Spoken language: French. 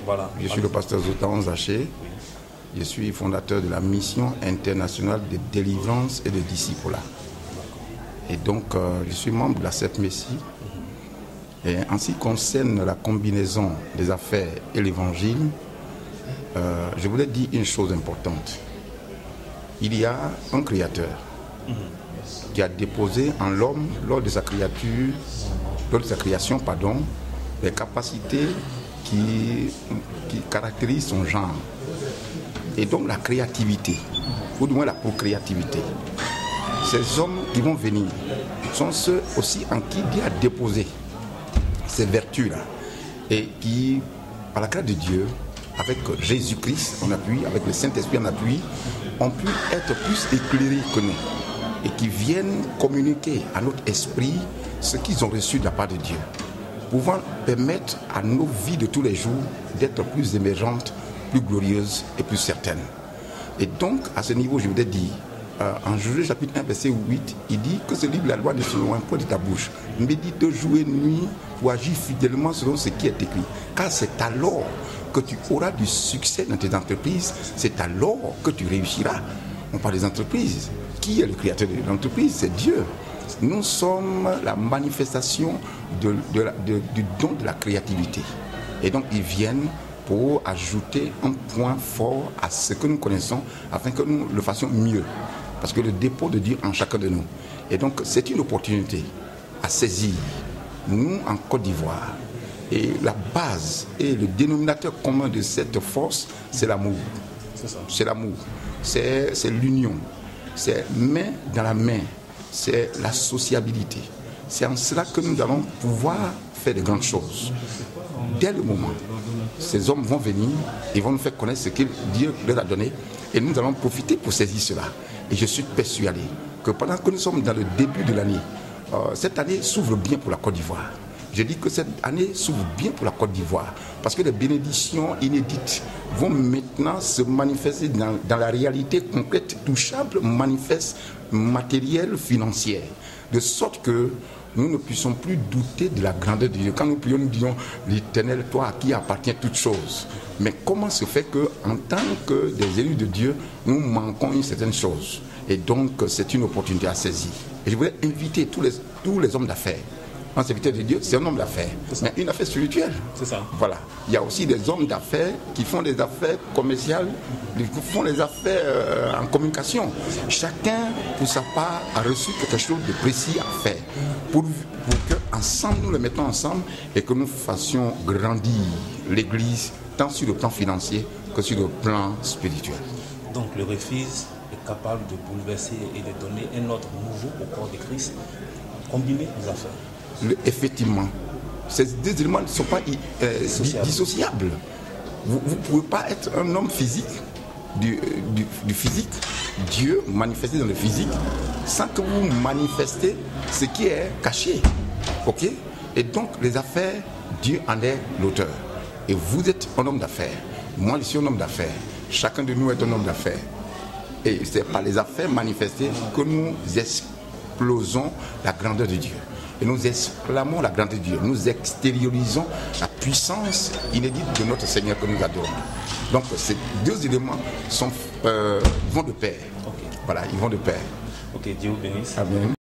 Voilà. Je suis le pasteur Zoutan Zaché. Je suis fondateur de la mission internationale de délivrance et de discipulat. Et donc, je suis membre de la CEP-Messie. Et en ce qui concerne la combinaison des affaires et l'évangile, je voulais dire une chose importante. Il y a un créateur qui a déposé en l'homme, lors de sa création, les capacités qui caractérisent son genre. Et donc la créativité, ou du moins la procréativité. Ces hommes qui vont venir sont ceux aussi en qui Dieu a déposé ces vertus-là. Et qui, par la grâce de Dieu, avec Jésus-Christ en appui, avec le Saint-Esprit en appui, ont pu être plus éclairés que nous. Et qui viennent communiquer à notre esprit ce qu'ils ont reçu de la part de Dieu. Pouvant permettre à nos vies de tous les jours d'être plus émergentes, plus glorieuses et plus certaines. Et donc, à ce niveau, je voudrais dire, en Josué chapitre 1, verset 8, il dit que ce livre, la loi ne se loin point de ta bouche. Médite jour et nuit pour agir fidèlement selon ce qui est écrit. Car c'est alors que tu auras du succès dans tes entreprises, c'est alors que tu réussiras. On parle des entreprises. Qui est le créateur de l'entreprise? C'est Dieu. Nous sommes la manifestation du don de la créativité. Et donc, ils viennent pour ajouter un point fort à ce que nous connaissons, afin que nous le fassions mieux. Parce que le dépôt de Dieu en chacun de nous. Et donc, c'est une opportunité à saisir. Nous, en Côte d'Ivoire, et la base et le dénominateur commun de cette force, c'est l'amour. C'est l'amour. C'est l'union. C'est main dans la main. C'est la sociabilité. C'est en cela que nous allons pouvoir faire de grandes choses. Dès le moment, ces hommes vont venir et vont nous faire connaître ce que Dieu leur a donné. Et nous allons profiter pour saisir cela. Et je suis persuadé que pendant que nous sommes dans le début de l'année, cette année s'ouvre bien pour la Côte d'Ivoire. Je dis que cette année s'ouvre bien pour la Côte d'Ivoire parce que les bénédictions inédites vont maintenant se manifester dans la réalité concrète, touchable, manifeste, matérielle, financière. De sorte que nous ne puissions plus douter de la grandeur de Dieu. Quand nous prions, nous disons, l'Éternel, toi à qui appartient toutes choses. Mais comment se fait qu'en tant que des élus de Dieu, nous manquons une certaine chose? Et donc, c'est une opportunité à saisir. Et je voulais inviter tous les hommes d'affaires. Un serviteur de Dieu, c'est un homme d'affaires, mais une affaire spirituelle. C'est ça. Voilà. Il y a aussi des hommes d'affaires qui font des affaires commerciales, qui font des affaires en communication. Chacun, pour sa part, a reçu quelque chose de précis à faire. Pour que, ensemble, nous le mettons ensemble et que nous fassions grandir l'Église, tant sur le plan financier que sur le plan spirituel. Donc le refuge est capable de bouleverser et de donner un ordre nouveau au corps de Christ, combiner les affaires. Effectivement, ces deux éléments ne sont pas dissociables. Vous ne pouvez pas être un homme physique, du physique, Dieu manifesté dans le physique, sans que vous manifestez ce qui est caché. Ok? Et donc, les affaires, Dieu en est l'auteur. Et vous êtes un homme d'affaires. Moi, je suis un homme d'affaires. Chacun de nous est un homme d'affaires. Et c'est par les affaires manifestées que nous explosons la grandeur de Dieu. Et nous exclamons la grandeur de Dieu. Nous extériorisons la puissance inédite de notre Seigneur que nous adorons. Donc ces deux éléments vont de pair. Okay. Voilà, ils vont de pair. Ok, Dieu vous bénisse. Amen.